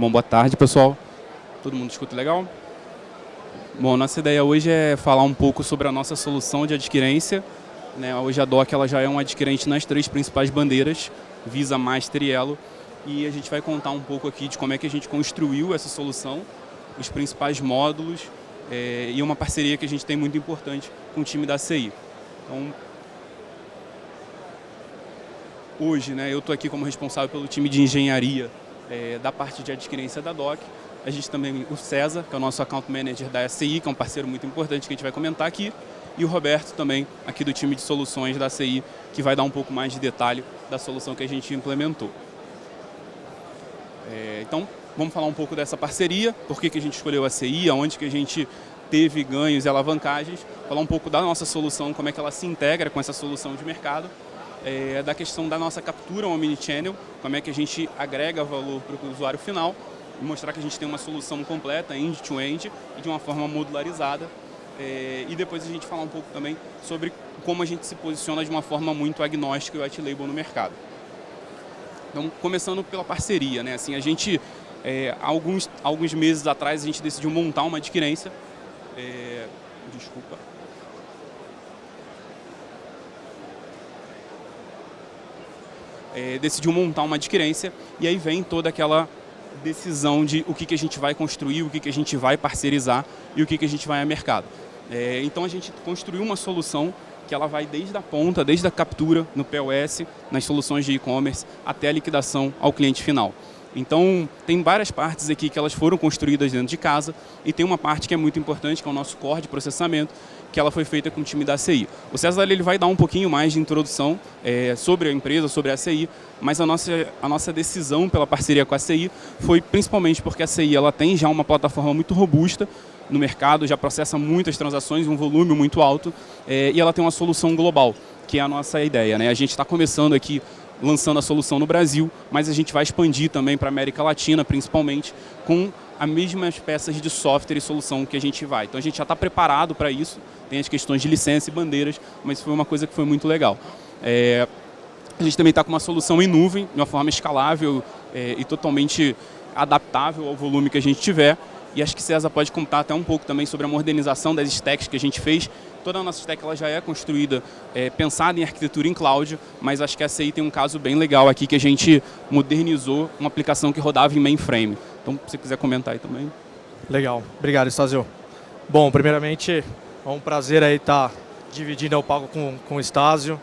Bom, boa tarde, pessoal. Todo mundo escuta legal? Bom, nossa ideia hoje é falar um pouco sobre a nossa solução de adquirência, né? Hoje a DOC ela já é um adquirente nas 3 principais bandeiras, Visa, Master e Elo, e a gente vai contar um pouco aqui de como é que a gente construiu essa solução, os principais módulos e uma parceria que a gente tem muito importante com o time da CI. Então, hoje, né, eu estou aqui como responsável pelo time de engenharia da parte de adquirência da DOC. A gente também, o César, que é o nosso account manager da ACI, que é um parceiro muito importante que a gente vai comentar aqui, e o Roberto também, aqui do time de soluções da ACI, que vai dar um pouco mais de detalhe da solução que a gente implementou. Então, vamos falar um pouco dessa parceria, por que a gente escolheu a ACI, aonde que a gente teve ganhos e alavancagens, falar um pouco da nossa solução, como é que ela se integra com essa solução de mercado, da questão da nossa captura omnichannel, como é que a gente agrega valor para o usuário final, e mostrar que a gente tem uma solução completa, end-to-end, e de uma forma modularizada. E depois a gente falar um pouco também sobre como a gente se posiciona de uma forma muito agnóstica e white label no mercado. Então, começando pela parceria, né? Assim, a gente, alguns meses atrás, a gente decidiu montar uma adquirência. Decidiu montar uma adquirência e aí vem toda aquela decisão de o que a gente vai construir, o que a gente vai parcerizar e o que a gente vai a mercado. Então a gente construiu uma solução que ela vai desde a ponta, desde a captura no POS, nas soluções de e-commerce, até a liquidação ao cliente final. Então tem várias partes aqui que elas foram construídas dentro de casa e tem uma parte que é muito importante, que é o nosso core de processamento, que ela foi feita com o time da ACI. O César ele vai dar um pouquinho mais de introdução sobre a empresa, sobre a ACI, mas a nossa decisão pela parceria com a ACI foi principalmente porque a ACI ela tem já uma plataforma muito robusta no mercado, já processa muitas transações, um volume muito alto, e ela tem uma solução global, que é a nossa ideia, né? A gente está começando aqui lançando a solução no Brasil, mas a gente vai expandir também para a América Latina, principalmente, com as mesmas peças de software e solução que a gente vai. Então a gente já está preparado para isso, tem as questões de licença e bandeiras, mas foi uma coisa que foi muito legal. A gente também está com uma solução em nuvem, de uma forma escalável e totalmente adaptável ao volume que a gente tiver. E acho que César pode contar até um pouco também sobre a modernização das stacks que a gente fez. Toda a nossa stack ela já é construída, pensada em arquitetura em cloud, mas acho que a ACI tem um caso bem legal aqui que a gente modernizou uma aplicação que rodava em mainframe. Então, se você quiser comentar aí também. Legal. Obrigado, Estácio. Bom, primeiramente, é um prazer aí estar dividindo o palco com o Estácio.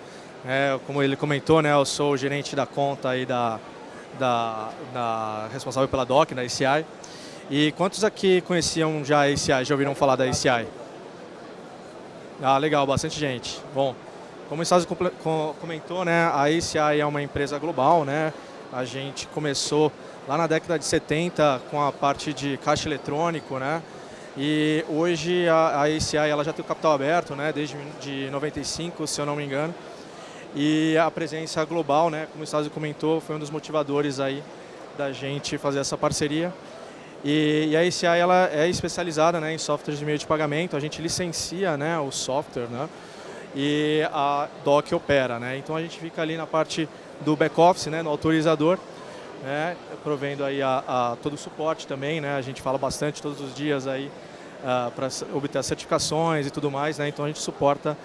Como ele comentou, né, eu sou o gerente da conta aí responsável pela DOC, da ACI. E quantos aqui conheciam já a ACI, já ouviram falar da ACI? Ah, legal, bastante gente. Bom, como o Estácio comentou, né, a ACI é uma empresa global, né? A gente começou lá na década de 70 com a parte de caixa eletrônico, né? E hoje a ACI ela já tem o capital aberto, né, desde 95, se eu não me engano. E a presença global, né, como o Estácio comentou, foi um dos motivadores aí da gente fazer essa parceria. E a ACI ela é especializada, né, em softwares de meio de pagamento, a gente licencia, né, o software, né, e a DOC opera, né, então a gente fica ali na parte do back-office, né, no autorizador, né, provendo aí todo o suporte também, né, a gente fala bastante todos os dias aí para obter as certificações e tudo mais, né, então a gente suporta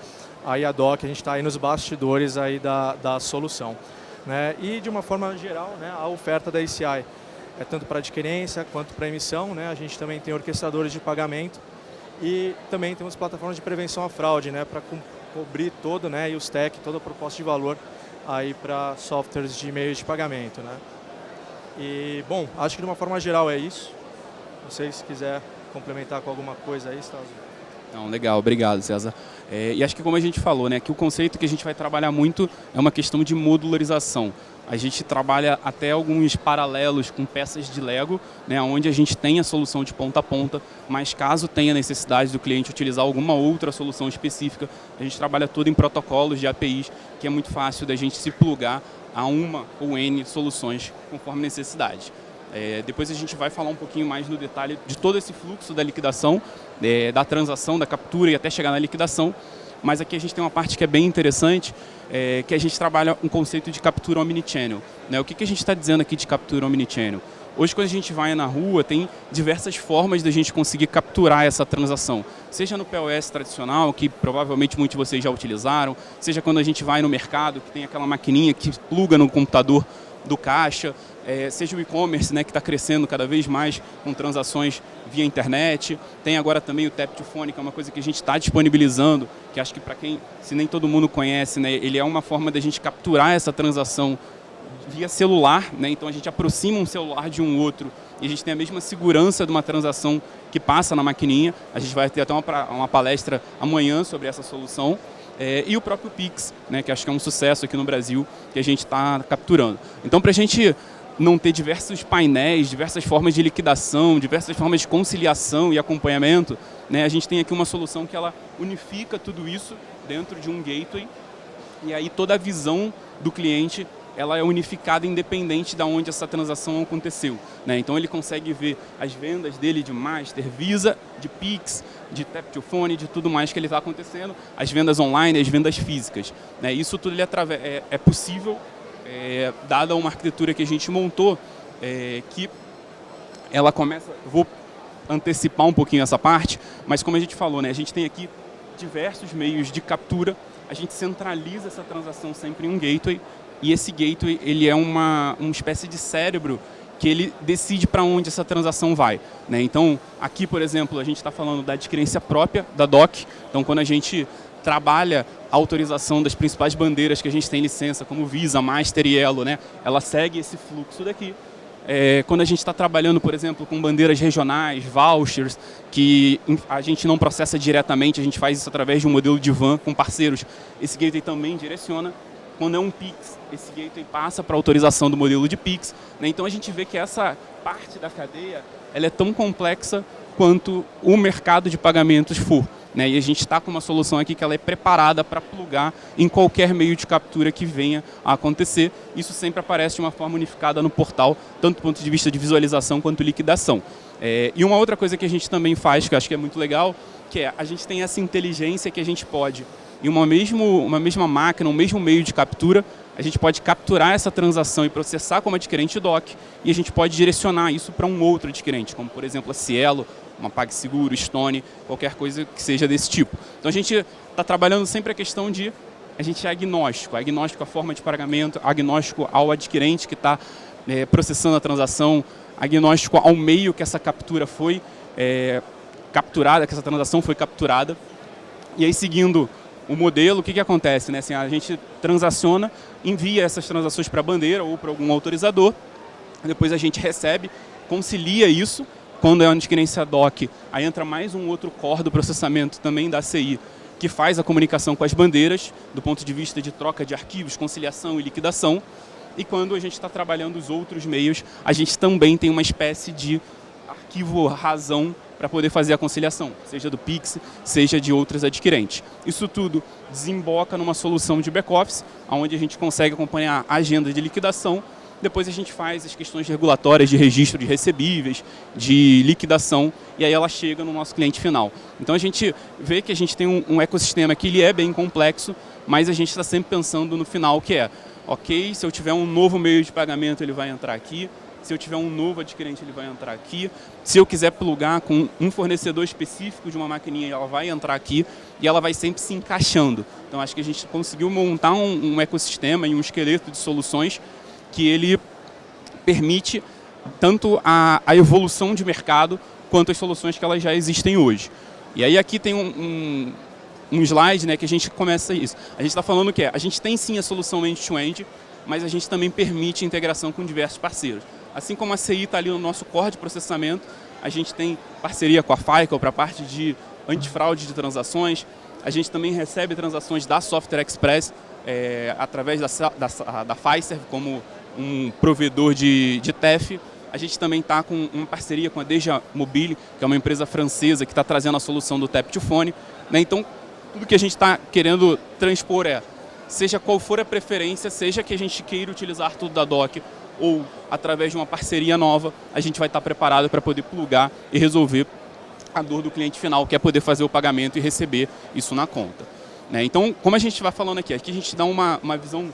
aí a DOC, a gente está aí nos bastidores aí da solução, né, e de uma forma geral, né, a oferta da ACI é tanto para adquirência quanto para emissão, né? A gente também tem orquestradores de pagamento e também temos plataformas de prevenção à fraude, né? Para cobrir todo, né? E o stack, toda a proposta de valor aí para softwares de meio de pagamento, né? E bom, acho que de uma forma geral é isso. Não sei se quiser complementar com alguma coisa aí, Estácio. Não, legal, obrigado, César. E acho que como a gente falou, né, que o conceito que a gente vai trabalhar muito é uma questão de modularização. A gente trabalha até alguns paralelos com peças de Lego, né, onde a gente tem a solução de ponta a ponta, mas caso tenha necessidade do cliente utilizar alguma outra solução específica, a gente trabalha tudo em protocolos de APIs, que é muito fácil da gente se plugar a uma ou N soluções conforme necessidade. Depois a gente vai falar um pouquinho mais no detalhe de todo esse fluxo da liquidação, da transação, da captura e até chegar na liquidação. Mas aqui a gente tem uma parte que é bem interessante, que a gente trabalha um conceito de captura omnichannel. O que a gente está dizendo aqui de captura omnichannel? Hoje, quando a gente vai na rua, tem diversas formas da gente conseguir capturar essa transação. Seja no POS tradicional, que provavelmente muitos de vocês já utilizaram, seja quando a gente vai no mercado, que tem aquela maquininha que pluga no computador do caixa, seja o e-commerce, né, que está crescendo cada vez mais com transações via internet. Tem agora também o Tap to Phone, que é uma coisa que a gente está disponibilizando, que acho que para quem, se nem todo mundo conhece, né, ele é uma forma da gente capturar essa transação via celular, né? Então a gente aproxima um celular de um outro e a gente tem a mesma segurança de uma transação que passa na maquininha. A gente vai ter até uma palestra amanhã sobre essa solução. E o próprio Pix, né, que acho que é um sucesso aqui no Brasil, que a gente está capturando. Então, para a gente não ter diversos painéis, diversas formas de liquidação, diversas formas de conciliação e acompanhamento, né, a gente tem aqui uma solução que ela unifica tudo isso dentro de um gateway, e aí toda a visão do cliente ela é unificada independente de onde essa transação aconteceu, né? Então ele consegue ver as vendas dele de Master, Visa, de Pix, de Tap to Phone, de tudo mais que ele está acontecendo, as vendas online, as vendas físicas, né? Isso tudo é possível, dada uma arquitetura que a gente montou, que ela começa... Vou antecipar um pouquinho essa parte, mas como a gente falou, né, a gente tem aqui diversos meios de captura, a gente centraliza essa transação sempre em um gateway. E esse gateway ele é uma espécie de cérebro que ele decide para onde essa transação vai, né? Então, aqui, por exemplo, a gente está falando da adquirência própria da DOC. Então, quando a gente trabalha a autorização das principais bandeiras que a gente tem licença, como Visa, Master e Elo, né? Ela segue esse fluxo daqui. Quando a gente está trabalhando, por exemplo, com bandeiras regionais, vouchers, que a gente não processa diretamente, a gente faz isso através de um modelo de van com parceiros. Esse gateway também direciona. Quando é um Pix, esse gateway passa para a autorização do modelo de Pix, né? Então a gente vê que essa parte da cadeia ela é tão complexa quanto o mercado de pagamentos for, né? E a gente está com uma solução aqui que ela é preparada para plugar em qualquer meio de captura que venha a acontecer. Isso sempre aparece de uma forma unificada no portal, tanto do ponto de vista de visualização quanto liquidação. E uma outra coisa que a gente também faz, que eu acho que é muito legal, que é a gente tem essa inteligência que a gente pode, em uma mesma máquina, um mesmo meio de captura, a gente pode capturar essa transação e processar como adquirente DOC, e a gente pode direcionar isso para um outro adquirente, como por exemplo a Cielo, uma PagSeguro, Stone, qualquer coisa que seja desse tipo. Então a gente está trabalhando sempre a questão de a gente é agnóstico à forma de pagamento, agnóstico ao adquirente que está processando a transação, agnóstico ao meio que essa captura foi capturada, que essa transação foi capturada. E aí, seguindo o modelo, o que acontece, né? Assim, a gente transaciona, envia essas transações para a bandeira ou para algum autorizador, depois a gente recebe, concilia isso. Quando é uma adquirência DOC, aí entra mais um outro core do processamento também da ACI, que faz a comunicação com as bandeiras, do ponto de vista de troca de arquivos, conciliação e liquidação. E quando a gente está trabalhando os outros meios, a gente também tem uma espécie de arquivo razão para poder fazer a conciliação, seja do Pix, seja de outros adquirentes. Isso tudo desemboca numa solução de back-office, onde a gente consegue acompanhar a agenda de liquidação. Depois a gente faz as questões regulatórias de registro de recebíveis, de liquidação, e aí ela chega no nosso cliente final. Então a gente vê que a gente tem um ecossistema que ele é bem complexo, mas a gente está sempre pensando no final, que é, ok, se eu tiver um novo meio de pagamento, ele vai entrar aqui. Se eu tiver um novo adquirente, ele vai entrar aqui. Se eu quiser plugar com um fornecedor específico de uma maquininha, ela vai entrar aqui e ela vai sempre se encaixando. Então, acho que a gente conseguiu montar um ecossistema e um esqueleto de soluções que ele permite tanto a evolução de mercado quanto as soluções que elas já existem hoje. E aí aqui tem um slide, né, que a gente começa isso. A gente está falando que a gente tem sim a solução end-to-end, mas a gente também permite integração com diversos parceiros. Assim como a CI está ali no nosso core de processamento, a gente tem parceria com a FICO para a parte de antifraude de transações. A gente também recebe transações da Software Express através da Fiserv como um provedor de TEF. A gente também está com uma parceria com a Deja Mobile, que é uma empresa francesa que está trazendo a solução do Tap to Phone, né? Então, tudo que a gente está querendo transpor seja qual for a preferência, seja que a gente queira utilizar tudo da DOC ou através de uma parceria nova, a gente vai estar preparado para poder plugar e resolver a dor do cliente final, que é poder fazer o pagamento e receber isso na conta, né? Então, como a gente vai falando aqui a gente dá uma visão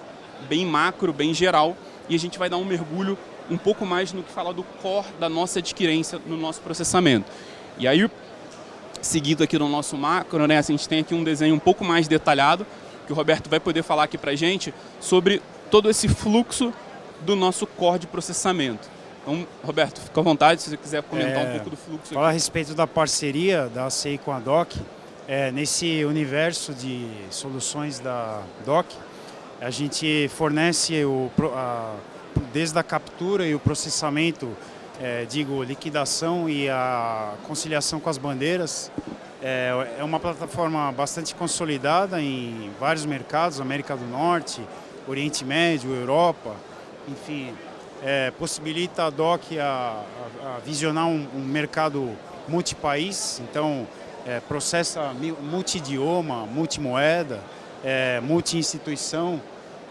bem macro, bem geral, e a gente vai dar um mergulho um pouco mais no que fala do core da nossa adquirência no nosso processamento. E aí, seguido aqui no nosso macro, né, a gente tem aqui um desenho um pouco mais detalhado, que o Roberto vai poder falar aqui para a gente sobre todo esse fluxo do nosso core de processamento. Então, Roberto, fica à vontade se você quiser comentar um pouco do fluxo. Falar a respeito da parceria da ACI com a DOC, nesse universo de soluções da DOC, a gente fornece desde a captura e o processamento, liquidação e a conciliação com as bandeiras. É uma plataforma bastante consolidada em vários mercados, América do Norte, Oriente Médio, Europa, enfim, possibilita a DOC a visionar um mercado multipaís, então processa multidioma, multimoeda, multi-instituição,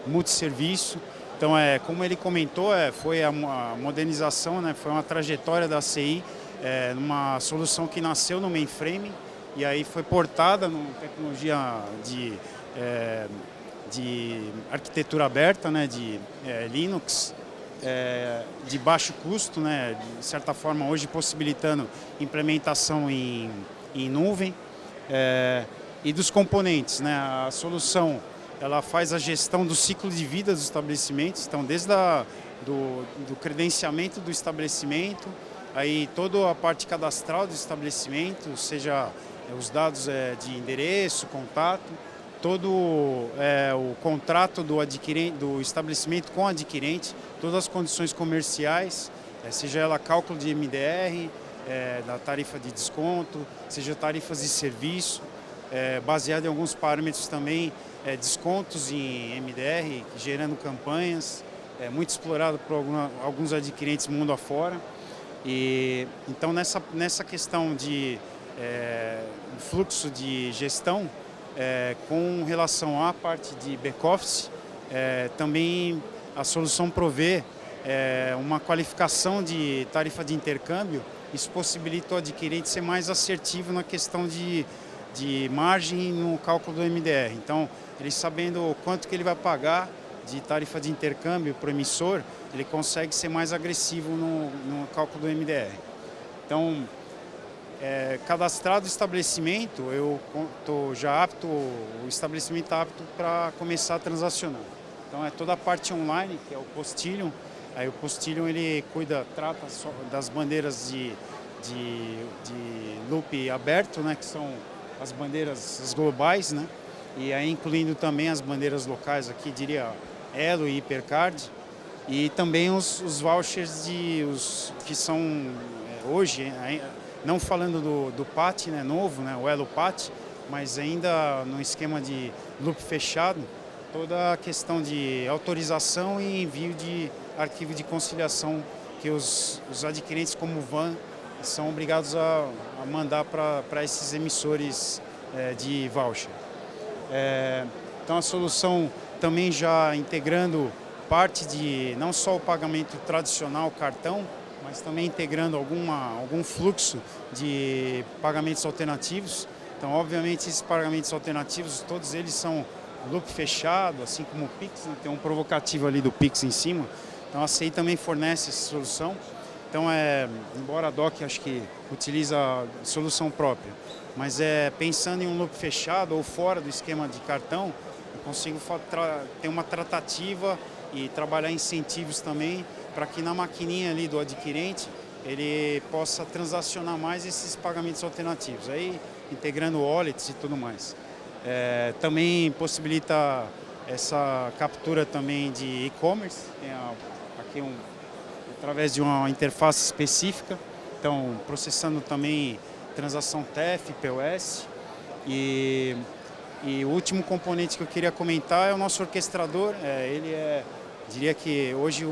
multisserviço. Então, como ele comentou, foi a modernização, né, foi uma trajetória da ACI, numa solução que nasceu no mainframe e aí foi portada numa tecnologia de arquitetura aberta, né, de Linux, de baixo custo, né, de certa forma hoje possibilitando implementação em nuvem, e dos componentes, né, a solução ela faz a gestão do ciclo de vida dos estabelecimentos, então desde do credenciamento do estabelecimento, aí toda a parte cadastral do estabelecimento, seja os dados de endereço, contato, todo o contrato do estabelecimento com o adquirente, todas as condições comerciais, seja ela cálculo de MDR, da tarifa de desconto, seja tarifas de serviço, baseado em alguns parâmetros também, descontos em MDR, gerando campanhas, muito explorado por alguns adquirentes mundo afora. E então nessa questão de fluxo de gestão, com relação à parte de back-office, também a solução provê uma qualificação de tarifa de intercâmbio. Isso possibilita o adquirente ser mais assertivo na questão de margem no cálculo do MDR. Então, ele sabendo quanto que ele vai pagar de tarifa de intercâmbio para o emissor, ele consegue ser mais agressivo no cálculo do MDR. Então, cadastrado o estabelecimento, eu estou já apto, o estabelecimento está apto para começar a transacionar. Então, toda a parte online, que é o Postilion. Aí o Postilion ele trata das bandeiras de loop aberto, né, que são as bandeiras as globais, né, e aí incluindo também as bandeiras locais aqui, diria Elo e Hipercard, e também os vouchers que são hoje, não falando do PAT, né, novo, né, o Elo PAT, mas ainda no esquema de loop fechado, toda a questão de autorização e envio de arquivo de conciliação que os adquirentes como VAN são obrigados a mandar para esses emissores de voucher. Então a solução também já integrando parte de não só o pagamento tradicional cartão, mas também integrando algum fluxo de pagamentos alternativos. Então obviamente esses pagamentos alternativos, todos eles são loop fechado, assim como o Pix, né? Tem um provocativo ali do Pix em cima. Então a CI também fornece essa solução. Então, embora a DOC acho que utiliza a solução própria, mas pensando em um loop fechado ou fora do esquema de cartão, eu consigo ter uma tratativa e trabalhar incentivos também para que na maquininha ali do adquirente ele possa transacionar mais esses pagamentos alternativos, aí integrando wallets e tudo mais. Também possibilita essa captura também de e-commerce, tem aqui através de uma interface específica, então processando também transação TEF, POS. E o último componente que eu queria comentar é o nosso orquestrador. Diria que hoje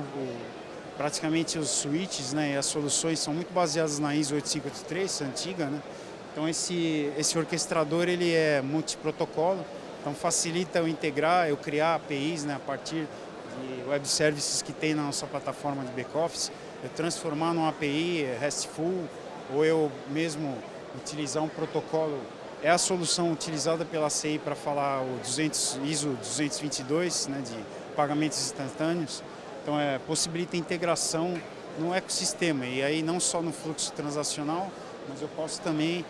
praticamente os switches, né, e as soluções são muito baseadas na ISO 8583, antiga, né? Então esse orquestrador ele é multiprotocolo, então facilita eu integrar, eu criar APIs, né, a partir de web services que tem na nossa plataforma de back-office, eu transformar numa API RESTful, ou eu mesmo utilizar um protocolo. É a solução utilizada pela CI para falar o ISO 222, né, de pagamentos instantâneos. Então, possibilita integração no ecossistema, e aí não só no fluxo transacional, mas eu posso também,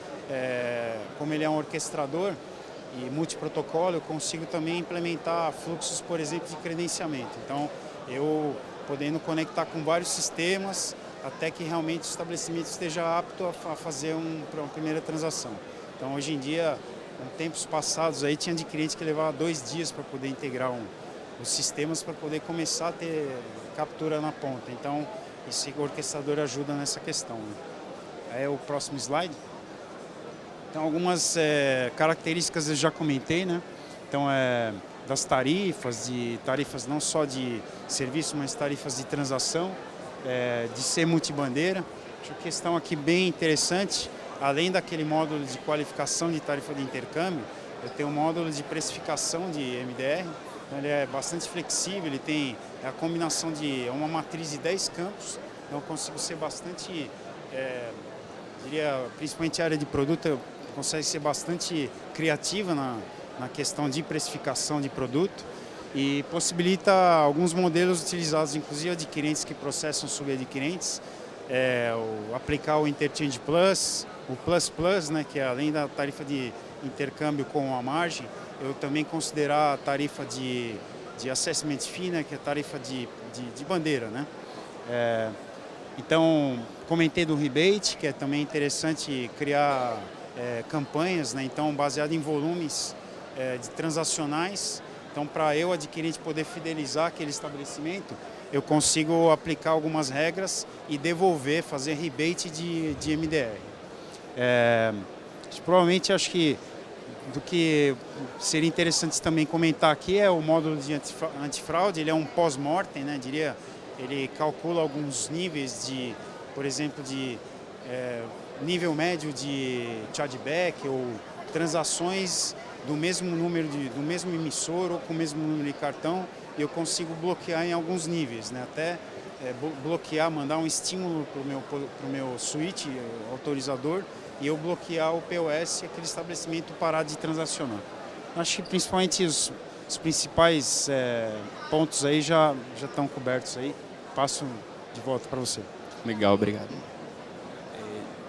como ele é um orquestrador e multiprotocolo, eu consigo também implementar fluxos, por exemplo, de credenciamento. Então, eu podendo conectar com vários sistemas, até que realmente o estabelecimento esteja apto a fazer uma primeira transação. Então, hoje em dia, em tempos passados, aí tinha de cliente que levava 2 dias para poder integrar os sistemas, para poder começar a ter captura na ponta. Então, esse orquestrador ajuda nessa questão, né? É o próximo slide. Então, algumas características eu já comentei, né? Então, das tarifas não só de serviço, mas tarifas de transação, de ser multibandeira. Acho que a questão aqui bem interessante, além daquele módulo de qualificação de tarifa de intercâmbio, eu tenho um módulo de precificação de MDR. Então, ele é bastante flexível, ele tem a combinação de uma matriz de 10 campos, então eu consigo ser bastante, diria, principalmente a área de produto, consegue ser bastante criativa na questão de precificação de produto e possibilita alguns modelos utilizados, inclusive adquirentes que processam subadquirentes, aplicar o Interchange Plus, o Plus Plus, né, que é além da tarifa de intercâmbio com a margem, eu também considerar a tarifa de assessment fee, né, que é a tarifa de bandeira, né? Então, comentei do rebate, que é também interessante criar campanhas, né? Então, baseado em volumes de transacionais. Então, para eu, adquirente, poder fidelizar aquele estabelecimento, eu consigo aplicar algumas regras e devolver, fazer rebate de MDR. Provavelmente, acho que do que seria interessante também comentar aqui é o módulo de antifraude. Ele é um pós-mortem, né? Diria, ele calcula alguns níveis de, por exemplo, de nível médio de chargeback ou transações do mesmo número do mesmo emissor ou com o mesmo número de cartão, e eu consigo bloquear em alguns níveis, né? Até bloquear, mandar um estímulo para o meu switch autorizador e eu bloquear o POS e aquele estabelecimento parar de transacionar. Acho que principalmente os principais pontos aí já estão cobertos aí. Passo de volta para você. Legal, obrigado.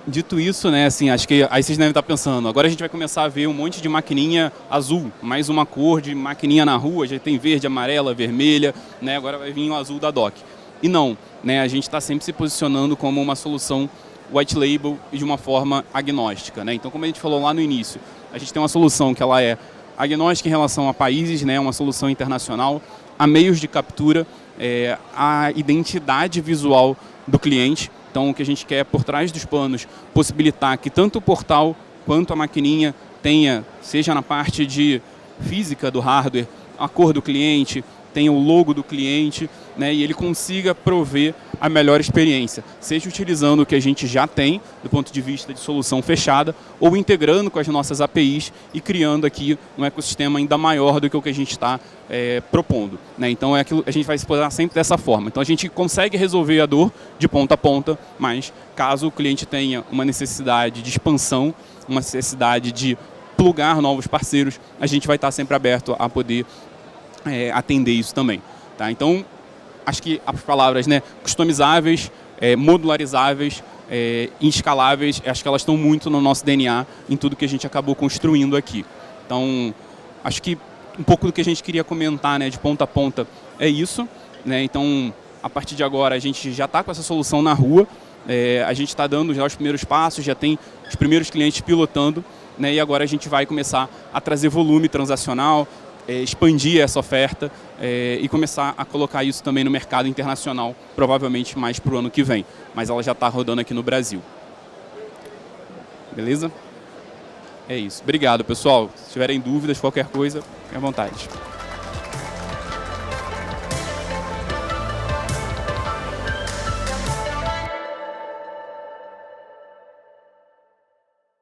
Dito isso, né, assim, acho que aí vocês devem estar pensando, agora a gente vai começar a ver um monte de maquininha azul, mais uma cor de maquininha na rua, já tem verde, amarela, vermelha, né, agora vai vir o azul da DOC. E não, né, a gente está sempre se posicionando como uma solução white label e de uma forma agnóstica, né? Então, como a gente falou lá no início, a gente tem uma solução que ela é agnóstica em relação a países, né, uma solução internacional, a meios de captura, a identidade visual do cliente. Então, o que a gente quer por trás dos panos, possibilitar que tanto o portal quanto a maquininha tenha, seja na parte de física do hardware, a cor do cliente, tenha o logo do cliente, né, e ele consiga prover a melhor experiência, seja utilizando o que a gente já tem, do ponto de vista de solução fechada, ou integrando com as nossas APIs e criando aqui um ecossistema ainda maior do que o que a gente está propondo, né? Então, a gente vai explorar sempre dessa forma. Então, a gente consegue resolver a dor de ponta a ponta, mas caso o cliente tenha uma necessidade de expansão, uma necessidade de plugar novos parceiros, a gente vai estar sempre aberto a poder atender isso também, tá? Então, acho que as palavras, né, customizáveis, modularizáveis, inscaláveis, acho que elas estão muito no nosso DNA, em tudo que a gente acabou construindo aqui. Então, acho que um pouco do que a gente queria comentar, né, de ponta a ponta é isso, né? Então, a partir de agora, a gente já está com essa solução na rua, a gente está dando já os primeiros passos, já tem os primeiros clientes pilotando, né, e agora a gente vai começar a trazer volume transacional, expandir essa oferta e começar a colocar isso também no mercado internacional, provavelmente mais para o ano que vem. Mas ela já está rodando aqui no Brasil. Beleza? É isso. Obrigado, pessoal. Se tiverem dúvidas, qualquer coisa, fiquem à vontade.